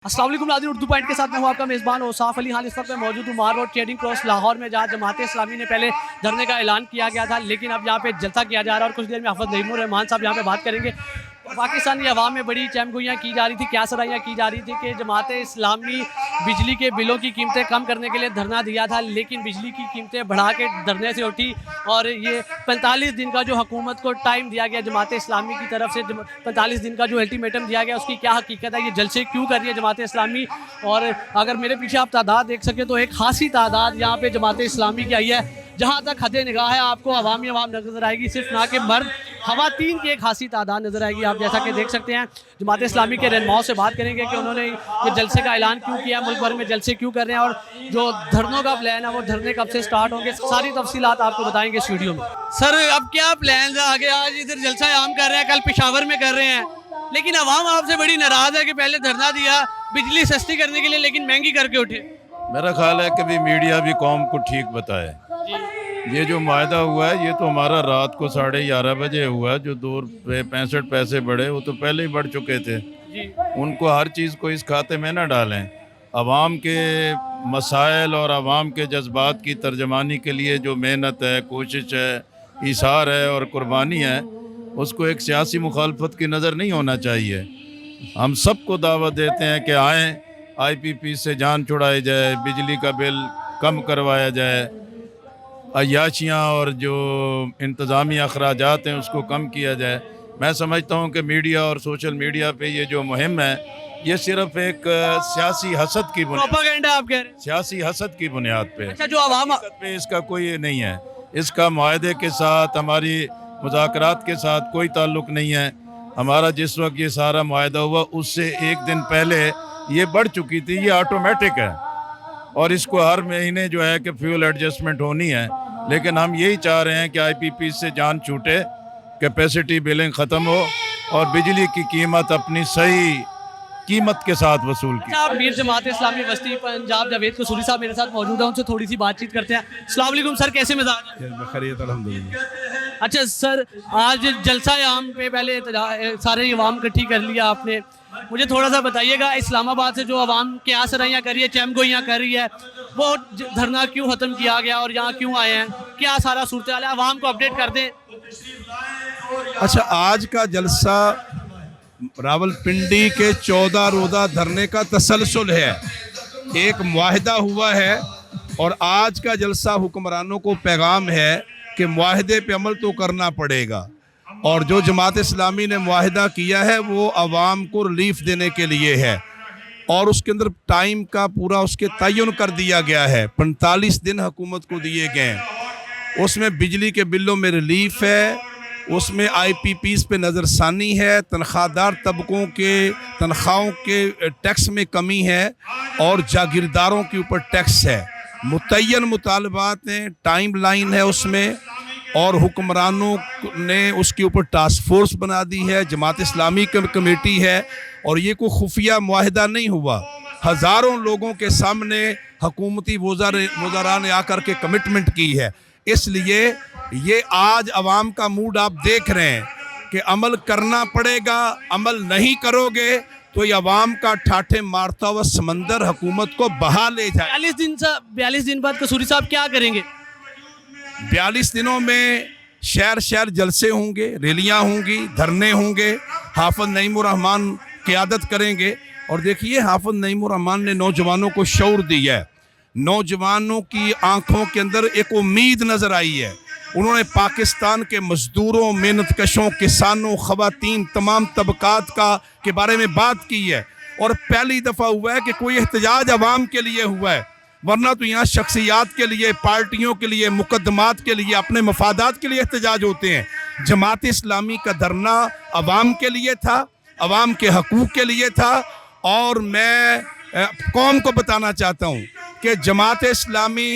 अस्सलाम वालेकुम नाज़रीन, उर्दू पॉइंट के साथ मैं हूँ आपका मेज़बान औसाफ अली। हाल इस वक्त मैं मौजूद हूँ मार रोड ट्रेडिंग क्रॉस लाहौर में, जहाँ जमात इस्लामी ने पहले धरने का ऐलान किया गया था, लेकिन अब यहाँ पे जलसा किया जा रहा है और कुछ देर में हफ़्ज़ नईमुर रहमान साहब यहाँ पे बात करेंगे। पाकिस्तानी अवाम में बड़ी चहमगोइयाँ की जा रही थी, क्या सराहियाँ की जा रही थी कि जमात इस्लामी बिजली के बिलों की कीमतें कम करने के लिए धरना दिया था, लेकिन बिजली की कीमतें बढ़ा के धरने से उठी। और ये 45 दिन का जो हुकूमत को टाइम दिया गया जमात इस्लामी की तरफ से, 45 दिन का जो अल्टीमेटम दिया गया, उसकी क्या हकीकत है, ये जलसे क्यों कर रही है जमात इस्लामी। और अगर मेरे पीछे आप तादाद देख सकें तो एक खासी तादाद यहाँ पे जमात इस्लामी की आई है। जहाँ तक हद निगाह है आपको अवामी अवाम नजर आएगी, सिर्फ ना कि मर्द, खवातीन की एक खासी तादाद नजर आएगी। आप जैसा कि देख सकते हैं जमात इस्लामी के रहनुमाओं से बात करेंगे कि उन्होंने ये जलसे का ऐलान क्यों किया, मुल्क भर में जलसे क्यों कर रहे हैं और जो धरनों का प्लान है वो धरने कब से स्टार्ट होंगे, सारी तफसीलात आपको बताएंगे इस वीडियो में। सर, अब क्या प्लान है आगे? आज इधर जलसा आम कर रहे हैं, कल पेशावर में कर रहे हैं, लेकिन अवाम आपसे बड़ी नाराज है कि पहले धरना दिया बिजली सस्ती करने के लिए, लेकिन महंगी करके उठे। मेरा ख्याल है कि भी मीडिया भी कौम को ठीक बताए। ये जो मायदा हुआ है ये तो हमारा रात को 11:30 बजे हुआ है। जो 2 रुपये 65 पैसे बढ़े वो तो पहले ही बढ़ चुके थे। उनको हर चीज़ को इस खाते में ना डालें। अवाम के मसाइल और अवाम के जज्बात की तर्जमानी के लिए जो मेहनत है, कोशिश है, इशार है और कुर्बानी है, उसको एक सियासी मुखालफत की नज़र नहीं होना चाहिए। हम सबको दावत देते हैं कि आएँ, IPP से जान छुड़ाई जाए, बिजली का बिल कम करवाया जाए, अय्याशियाँ और जो इंतज़ामी अखराजात हैं उसको कम किया जाए। मैं समझता हूँ कि मीडिया और सोशल मीडिया पे ये जो मुहिम है ये सिर्फ एक सियासी हसद की बुनियाद, आप कह रहे हैं सियासी हसद की बुनियाद पे। अच्छा, जो अवाम पे इसका कोई नहीं है, इसका मुआहदे के साथ, हमारी मुज़ाकरात के साथ कोई ताल्लुक़ नहीं है। हमारा जिस वक्त ये सारा मुआहदा हुआ उससे एक दिन पहले ये बढ़ चुकी थी। ये ऑटोमेटिक है और इसको हर महीने जो है कि फ्यूल एडजस्टमेंट होनी है। लेकिन हम यही चाह रहे हैं कि IPP से जान छूटे, कैपेसिटी बिलिंग ख़त्म हो और बिजली की कीमत अपनी सही कीमत के साथ वसूल की। आप मीर जमात इस्लामी बस्ती पंजाब जावेद कसूरी साहब मेरे साथ मौजूद हैं, उनसे थोड़ी सी बातचीत करते हैं। अस्सलाम वालेकुम सर, कैसे मिजाज हैं? खैरियत अल्हम्दुलिल्लाह। अच्छा सर, आज जलसा आम पे पहले सारे अवाम इकट्ठी कर लिया आपने, मुझे थोड़ा सा बताइएगा इस्लामाबाद से जो अवाम क्या सराहियाँ कर रही है, चहमगोइयाँ कर रही है, वो धरना क्यों ख़त्म किया गया और यहाँ क्यों आए हैं, क्या सारा सूरत हाल है, अवाम को अपडेट कर दें। अच्छा, आज का जलसा रावलपिंडी के 14 रोज़ा धरने का तसलसल है। एक मुआहदा हुआ है और आज का जलसा हुक्मरानों को पैगाम है कि मुआहदे पे अमल तो करना पड़ेगा। और जो जमात इस्लामी ने मुआहदा किया है वो अवाम को रिलीफ देने के लिए है और उसके अंदर टाइम का पूरा उसके तयन कर दिया गया है। 45 दिन हुकूमत को दिए गए हैं। उसमें बिजली के बिलों में रिलीफ है, उसमें IPPs पे नज़रसानी है, तनख्वाहदार तबकों के तनख्वाहों के टैक्स में कमी है और जागीरदारों के ऊपर टैक्स है। मुतय्यन मुतालबात हैं, टाइम लाइन है उसमें और हुक्मरानों ने उसके ऊपर टास्क फोर्स बना दी है, जमात इस्लामी कमेटी है। और ये कोई खुफिया मुआहदा नहीं हुआ, हज़ारों लोगों के सामने हुकूमती वज़रा ने आकर के कमिटमेंट की है। इसलिए ये आज अवाम का मूड आप देख रहे हैं कि अमल करना पड़ेगा, अमल नहीं करोगे तो ये अवाम का ठाठे मारता हुआ समंदर हुकूमत को बहा ले जाए। 42 दिन बाद कसूरी साहब क्या करेंगे? 42 दिनों में शहर शहर जलसे होंगे, रैलियां होंगी, धरने होंगे। हाफिज नईमुर रहमान क़यादत करेंगे। और देखिए, हाफिज नईमुर रहमान ने नौजवानों को शऊर दिया है, नौजवानों की आंखों के अंदर एक उम्मीद नज़र आई है। उन्होंने पाकिस्तान के मज़दूरों, मेहनत कशों, किसानों, ख़वातीन, तमाम तबकात के बारे में बात की है। और पहली दफ़ा हुआ है कि कोई एहतजाज अवाम के लिए हुआ है, वरना तो यहाँ शख्सियात के लिए, पार्टियों के लिए, मुकदमात के लिए, अपने मफादात के लिए एहतजाज होते हैं। जमात इस्लामी का धरना अवाम के लिए था, अवाम के हकूक़ के लिए था। और मैं कौम को बताना चाहता हूँ कि जमात इस्लामी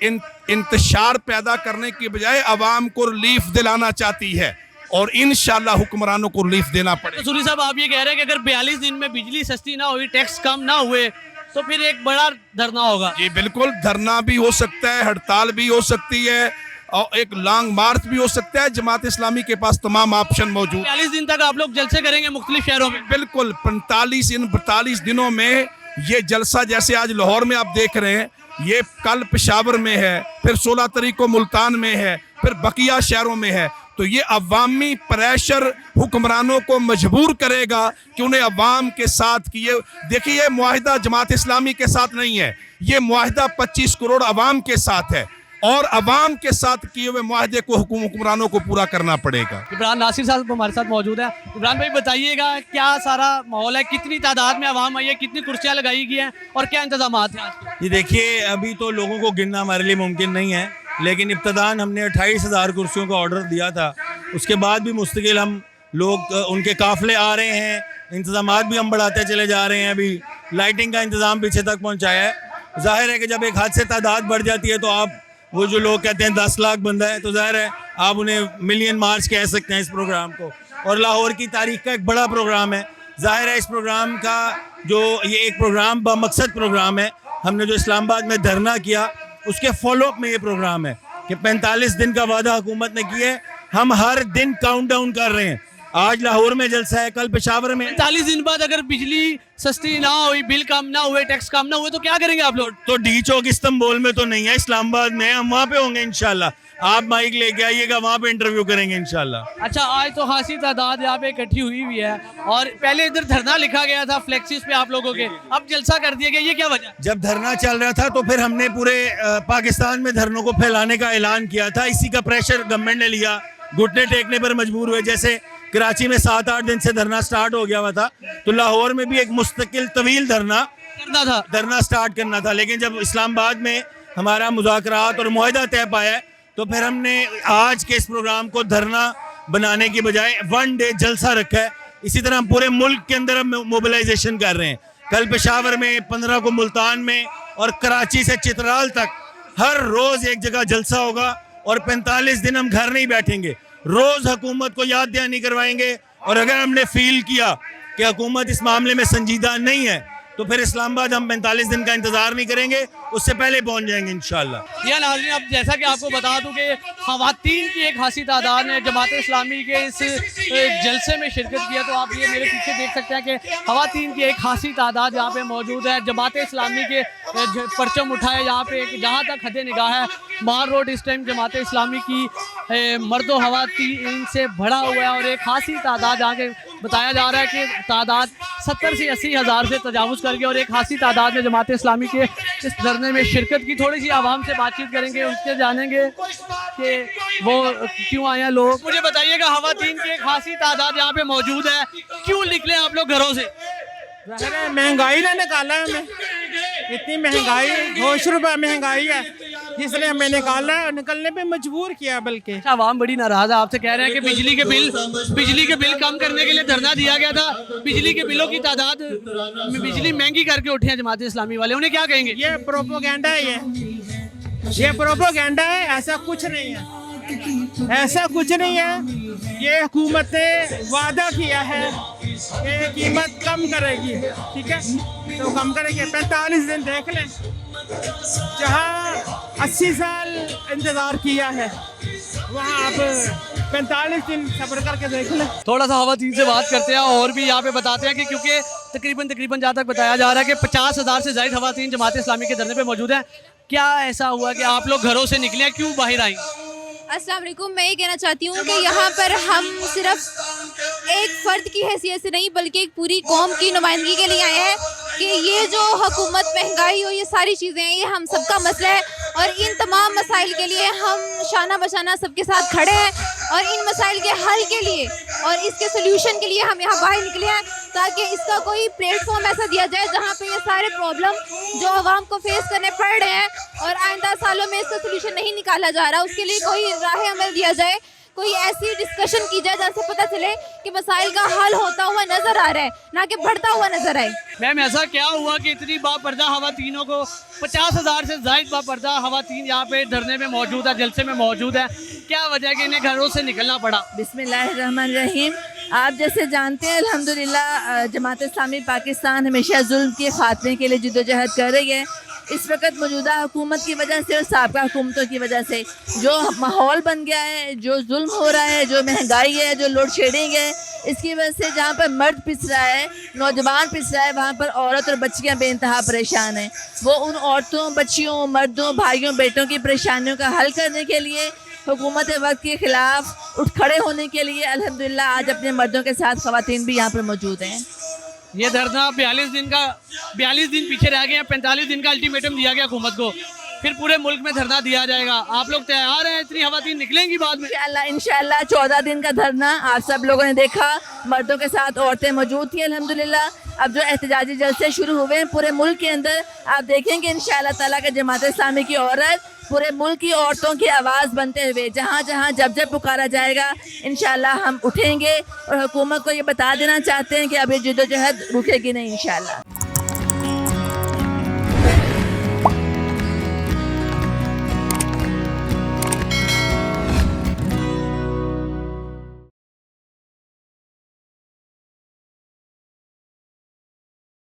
इंतशार पैदा करने की बजाय अवाम को रिलीफ दिलाना चाहती है और इंशाअल्लाह हुक्मरानों को रिलीफ देना पड़ेगा। कसूरी साहब, आप ये कह रहे हैं कि अगर 42 दिन में बिजली सस्ती ना हुई, टैक्स कम ना हुए, तो फिर एक बड़ा धरना होगा? जी बिल्कुल, धरना भी हो सकता है, हड़ताल भी हो सकती है। और एक लॉन्ग मार्च भी हो सकता है। जमात इस्लामी के पास तमाम ऑप्शन मौजूद। 40 दिन तक आप लोग जलसे करेंगे मुख्तलिफ शहरों में? बिल्कुल 45 दिनों में ये जलसा, जैसे आज लाहौर में आप देख रहे हैं, ये कल पेशावर में है, फिर 16 तारीख को मुल्तान में है, फिर बकिया शहरों में है। तो ये अवामी प्रेशर हुक्मरानों को मजबूर करेगा कि उन्हें अवाम के साथ किए। देखिए ये मुआहिदा जमात इस्लामी के साथ नहीं है, ये मुआहिदा 25 करोड़ अवाम के साथ है और अवाम के साथ किए हुए मुआहिदे को हुक्मरानों को पूरा करना पड़ेगा। इमरान नासिर साहब हमारे साथ मौजूद है। इमरान भाई बताइएगा क्या सारा माहौल है, कितनी तादाद में अवाम आई है, कितनी कुर्सियाँ लगाई गई हैं और क्या इंतजाम हैं आज के? ये देखिए अभी तो लोगों को गिनना हमारे लिए मुमकिन नहीं है, लेकिन इब्तदान हमने 28,000 कुर्सियों का ऑर्डर दिया था। उसके बाद भी मुस्तकिल हम लोग उनके काफिले आ रहे हैं, इंतजामात भी हम बढ़ाते चले जा रहे हैं। अभी लाइटिंग का इंतज़ाम पीछे तक पहुंचाया है। जाहिर है कि जब एक हद से तादाद बढ़ जाती है तो आप वो जो लोग कहते हैं 10 लाख बंदा है, तो जाहिर है आप उन्हें मिलियन मार्च कह सकते हैं इस प्रोग्राम को। और लाहौर की तारीख का एक बड़ा प्रोग्राम है। जाहिर है इस प्रोग्राम का जो ये एक प्रोग्राम बामकसद प्रोग्राम है। हमने जो इस्लामाबाद में धरना किया उसके फॉलोअप में ये प्रोग्राम है कि 45 दिन का वादा हुकूमत ने किया है। हम हर दिन काउंटडाउन कर रहे हैं। आज लाहौर में जलसा है, कल पेशावर में। 40 दिन बाद अगर बिजली सस्ती ना हुई, बिल कम ना हुए, टैक्स कम ना हुए तो क्या करेंगे आप लोग? तो डी चौक इस्तांबुल में तो नहीं है, इस्लामाबाद में है, हम वहाँ पे होंगे इंशाल्लाह। आप माइक लेके आइएगा, वहाँ पे इंटरव्यू करेंगे इंशाल्लाह। अच्छा, आज तो खासी तादाद यहाँ पे इकट्ठी हुई हुई है और पहले इधर धरना लिखा गया था फ्लेक्सिस पे आप लोगों के, अब जलसा कर दिया गया, ये क्या वजह? जब धरना चल रहा था तो फिर हमने पूरे पाकिस्तान में धरनों को फैलाने का ऐलान किया था। इसी का प्रेशर गवर्नमेंट ने लिया, घुटने टेकने पर मजबूर हुए। जैसे कराची में 7-8 दिन से धरना स्टार्ट हो गया हुआ था, तो लाहौर में भी एक मुस्तकिल तवील धरना स्टार्ट करना था। लेकिन जब इस्लामाबाद में हमारा मुज़ाकरात और मुआहिदा तय पाया है, तो फिर हमने आज के इस प्रोग्राम को धरना बनाने की बजाय 1 डे जलसा रखा है। इसी तरह हम पूरे मुल्क के अंदर हम मोबिलाइजेशन कर रहे हैं। कल पेशावर में, 15 को मुल्तान में और कराची से चित्राल तक हर रोज़ एक जगह जलसा होगा और 45 दिन हम घर नहीं बैठेंगे। रोज़ हुकूमत को याद दहानी करवाएंगे और अगर हमने फील किया कि हुकूमत इस मामले में संजीदा नहीं है तो फिर इस्लामाबाद हम 45 दिन का इंतजार नहीं करेंगे, उससे पहले पहुंच जाएंगे इंशाल्लाह। या नाज़रीन, अब जैसा कि आपको बता दूं कि ख़वातीन की एक खासी तादाद ने जमात इस्लामी के इस जलसे में शिरकत किया, तो आप ये मेरे पीछे देख सकते हैं कि ख़वातीन की एक खासी तादाद यहाँ पे मौजूद है। जमात इस्लामी के परचम उठाए यहाँ पे, जहाँ तक हद निगाह है मार रोड इस टाइम जमात इस्लामी की मर्दो ख़वातीन से भरा हुआ है और एक खासी तादाद यहाँ के बताया जा रहा है कि तादाद 70 से 80 हज़ार से तजावुज़ कर गया और एक खासी तादाद में जमात इस्लामी के इस धरने में शिरकत की। थोड़ी सी आवाम से बातचीत करेंगे, उनसे जानेंगे कि वो क्यों आए हैं लोग। मुझे बताइएगा, ख़वातीन की एक खासी तादाद यहाँ पे मौजूद है, क्यों निकले आप लोग घरों से? महंगाई ने निकाला है हमें, इतनी महंगाई, 200 रुपये महंगाई है, इसलिए हमें निकाला है और निकलने पे मजबूर किया। बल्कि आवाम बड़ी नाराज है आपसे, कह रहे हैं कि बिजली के बिल कम करने के लिए धरना दिया गया था, बिजली के बिलों की तादाद, बिजली महंगी करके उठे हैं जमात इस्लामी वाले, उन्हें क्या कहेंगे? ये प्रोपोगेंडा है, ये प्रोपोगेंडा है, ऐसा कुछ नहीं है, ऐसा कुछ नहीं है। ये हुकूमत ने वादा किया है कि कीमत कम करेगी, ठीक है, तो कम करेगी। 45 दिन देख लें, जहाँ 80 साल इंतज़ार किया है वहाँ आप 45 दिन सब्र करके देख लें। थोड़ा सा ख़वातीन से बात करते हैं और भी यहाँ पे बताते हैं कि क्योंकि तकरीबन जहाँ तक बताया जा रहा है कि 50,000 से ज़ायद ख़वातीन जमात इस्लामी के धरने पे मौजूद हैं। क्या ऐसा हुआ कि आप लोग घरों से निकले, क्यों बाहर आई? अस्सलाम वालेकुम। मैं ये कहना चाहती हूँ कि यहाँ पर हम सिर्फ एक फ़र्द की हैसियत से नहीं बल्कि एक पूरी कौम की नुमाइंदगी के लिए आए हैं कि ये जो हुकूमत, महंगाई हो, ये सारी चीज़ें हैं, ये हम सबका मसला है और इन तमाम मसाइल के लिए हम शाना बशाना सबके साथ खड़े हैं और इन मसाइल के हल के लिए और इसके सोल्यूशन के लिए हम यहाँ बाहर निकले हैं ताकि इसका कोई प्लेटफॉर्म ऐसा दिया जाए जहाँ पे ये सारे प्रॉब्लम जो आवाम को फेस करने पड़ रहे हैं और आइंदा सालों में इसका सोल्यूशन नहीं निकाला जा रहा, उसके लिए कोई राह अमल दिया जाए, कोई ऐसी डिस्कशन की जाए जहाँ से पता चले कि मसाइल का हल होता हुआ नजर आ रहा है, ना कि बढ़ता हुआ नजर आए। मैम, ऐसा क्या हुआ कि इतनी बापर्दा ख़वातीनों को, 50,000 से ज़ायद बापर्दा ख़वातीन यहाँ पे धरने में मौजूद है, जलसे में मौजूद है, क्या वजह है कि इन्हें घरों से निकलना पड़ा? बिस्मिल्लाहिर्रहमानिर्रहीम। आप जैसे जानते हैं अल्हम्दुलिल्लाह जमात इस्लामी पाकिस्तान हमेशा जुल्म के खात्मे के लिए जिद्दोजहद कर रही है। इस वक्त मौजूदा हुकूमत की वजह से और साबका हुकूमतों की वजह से जो माहौल बन गया है, जो जुल्म हो रहा है, जो महंगाई है, जो लोड शेडिंग है, इसकी वजह से जहाँ पर मर्द पिस रहा है, नौजवान पिस रहा है, वहाँ पर औरत और बच्चियाँ बेइंतहा परेशान हैं। वो उन औरतों, बच्चियों, मर्दों, भाइयों, बेटों की परेशानियों का हल करने के लिए, हुकूमत वक्त के ख़िलाफ़ उठ खड़े होने के लिए अल्हम्दुलिल्लाह आज अपने मर्दों के साथ ख़वातीन भी यहाँ पर मौजूद हैं। ये धरना 42 दिन पीछे रह गए हैं। 45 दिन का अल्टीमेटम दिया गया हुकूमत को, फिर पूरे मुल्क में धरना दिया जाएगा। आप लोग तैयार हैं? इतनी खवातीन निकलेंगी बाद में इंशाल्लाह 14 दिन का धरना आप सब लोगों ने देखा, मर्दों के साथ औरतें मौजूद थी अल्हम्दुलिल्लाह। अब जो एहतजाजी जलसे शुरू हुए हैं पूरे मुल्क के अंदर, आप देखेंगे इंशाल्लाह ताला के जमात इस्लामी की औरत पूरे मुल्क की औरतों की आवाज़ बनते हुए जहाँ जहाँ जब जब पुकारा जाएगा इंशाल्लाह हम उठेंगे और हुकूमत को ये बता देना चाहते हैं कि अब ये जद्दोजहद रुकेगी नहीं इंशाल्लाह।